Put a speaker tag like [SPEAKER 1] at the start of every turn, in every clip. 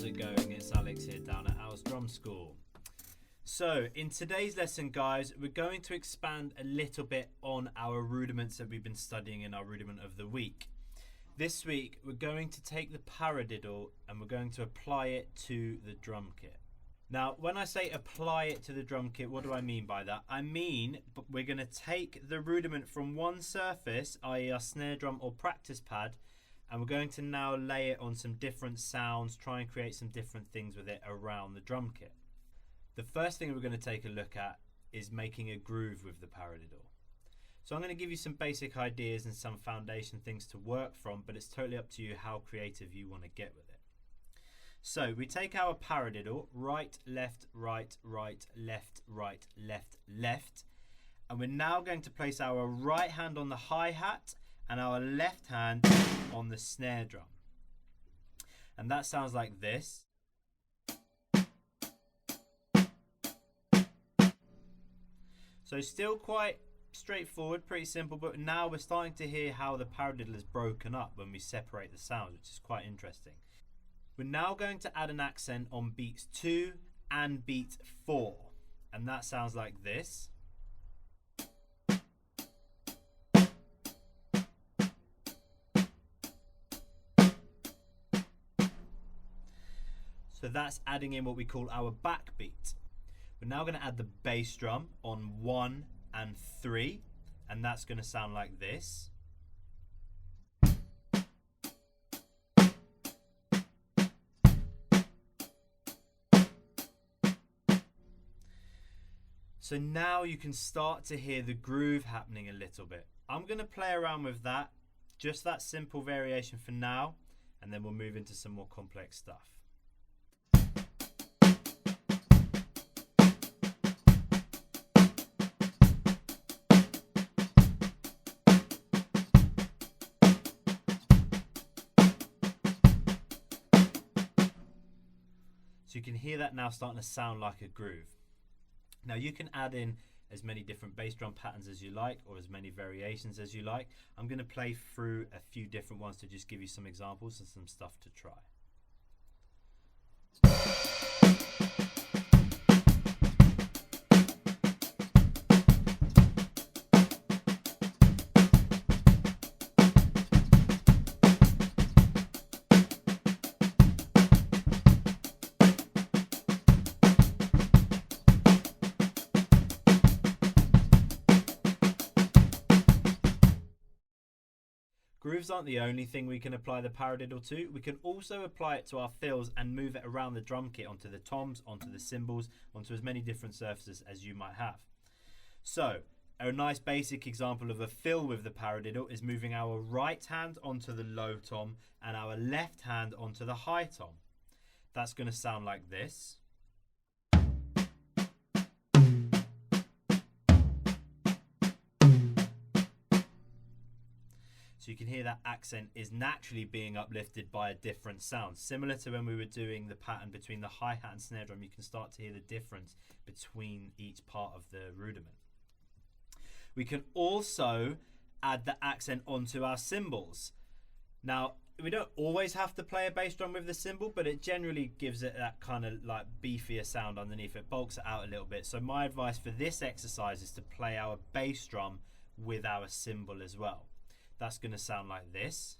[SPEAKER 1] it going? It's Alex here down at Owl's Drum School. So in today's lesson, guys, we're going to expand a little bit on our rudiments that we've been studying in our rudiment of the week. This week we're going to take the paradiddle and we're going to apply it to the drum kit. Now when I say apply it to the drum kit, what do I mean by that? I mean we're going to take the rudiment from one surface, i.e. our snare drum or practice pad, and we're going to now lay it on some different sounds, try and create some different things with it around the drum kit. The first thing we're going to take a look at is making a groove with the paradiddle. So I'm going to give you some basic ideas and some foundation things to work from, but it's totally up to you how creative you want to get with it. So we take our paradiddle, right, left, right, right, left, right, left, left, and we're now going to place our right hand on the hi-hat and our left hand on the snare drum. And that sounds like this. So still quite straightforward, pretty simple, but now we're starting to hear how the paradiddle is broken up when we separate the sounds, which is quite interesting. We're now going to add an accent on beats 2 and beat 4, and that sounds like this. So that's adding in what we call our backbeat. We're now going to add the bass drum on 1 and 3, and that's going to sound like this. So now you can start to hear the groove happening a little bit. I'm going to play around with that, just that simple variation for now, and then we'll move into some more complex stuff. So you can hear that now starting to sound like a groove. Now you can add in as many different bass drum patterns as you like, or as many variations as you like. I'm going to play through a few different ones to just give you some examples and some stuff to try. Grooves aren't the only thing we can apply the paradiddle to. We can also apply it to our fills and move it around the drum kit onto the toms, onto the cymbals, onto as many different surfaces as you might have. So a nice basic example of a fill with the paradiddle is moving our right hand onto the low tom and our left hand onto the high tom. That's going to sound like this. So you can hear that accent is naturally being uplifted by a different sound. Similar to when we were doing the pattern between the hi-hat and snare drum, you can start to hear the difference between each part of the rudiment. We can also add the accent onto our cymbals. Now, we don't always have to play a bass drum with the cymbal, but it generally gives it that kind of like beefier sound underneath. It bulks it out a little bit. So my advice for this exercise is to play our bass drum with our cymbal as well. That's going to sound like this.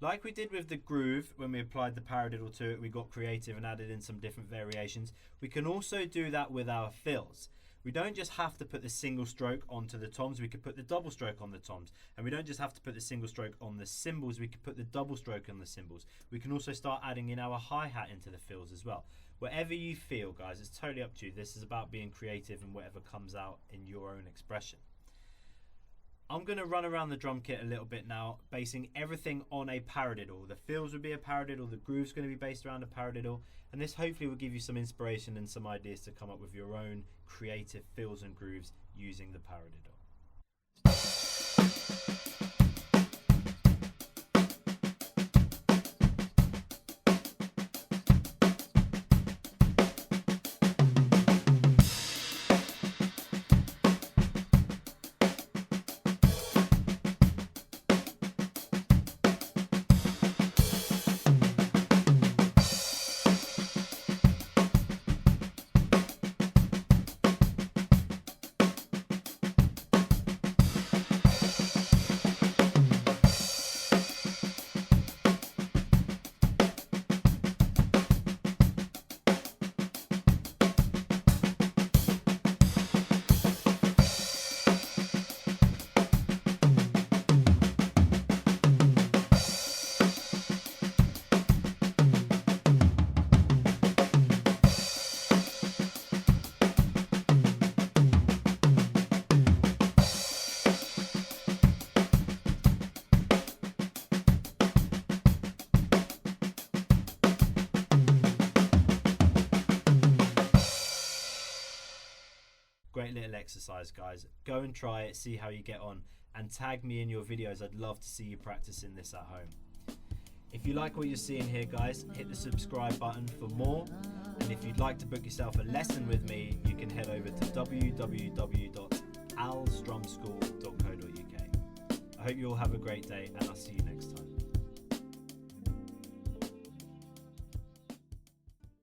[SPEAKER 1] Like we did with the groove, when we applied the paradiddle to it, we got creative and added in some different variations. We can also do that with our fills. We don't just have to put the single stroke onto the toms, we could put the double stroke on the toms. And we don't just have to put the single stroke on the cymbals, we could put the double stroke on the cymbals. We can also start adding in our hi-hat into the fills as well. Whatever you feel, guys, it's totally up to you. This is about being creative and whatever comes out in your own expression. I'm going to run around the drum kit a little bit now, basing everything on a paradiddle. The fills would be a paradiddle, the groove's going to be based around a paradiddle, and this hopefully will give you some inspiration and some ideas to come up with your own creative fills and grooves using the paradiddle. Great little exercise, guys. Go and try it, see how you get on, and tag me in your videos. I'd love to see you practicing this at home. If you like what you're seeing here, guys, hit the subscribe button for more. And if you'd like to book yourself a lesson with me, you can head over to www.alstromschool.co.uk. I hope you all have a great day, and I'll see you next time.